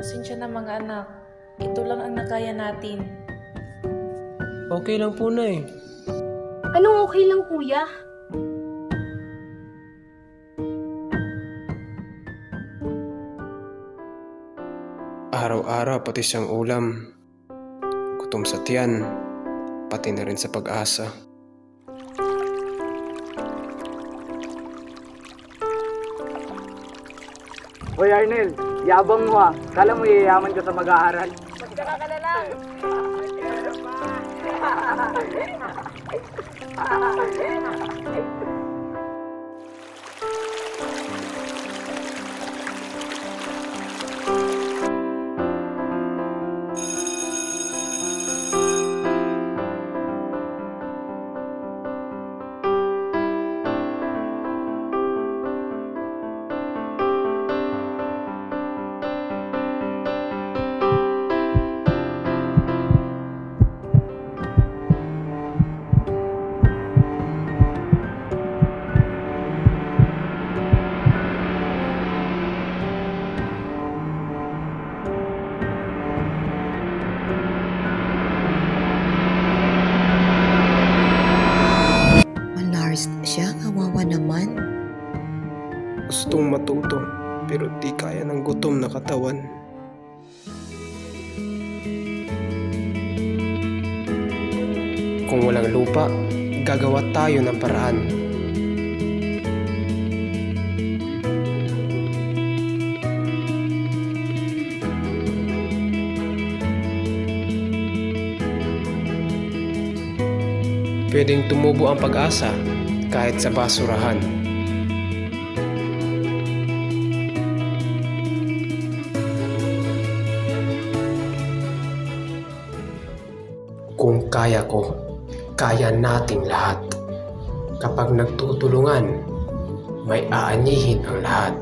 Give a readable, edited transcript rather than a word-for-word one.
Pasensya na mga anak. Ito lang ang nakaya natin. Okay lang po, Nay. Anong okay lang, kuya? Araw-araw pati siyang ulam. Gutom sa tiyan, pati na rin sa pag-asa. Hoy Arnel, yabang mo ah. Kala mo yayaman ka sa mag-aaral. Malnourished siya, kawawa naman. Gustong matuto, pero di kaya ng gutom na katawan. Kung walang lupa, gagawa tayo ng paraan. Pwedeng tumubo ang pag-asa kahit sa basurahan. Kung kaya ko, kaya nating lahat. Kapag nagtutulungan, may aanihin ang lahat.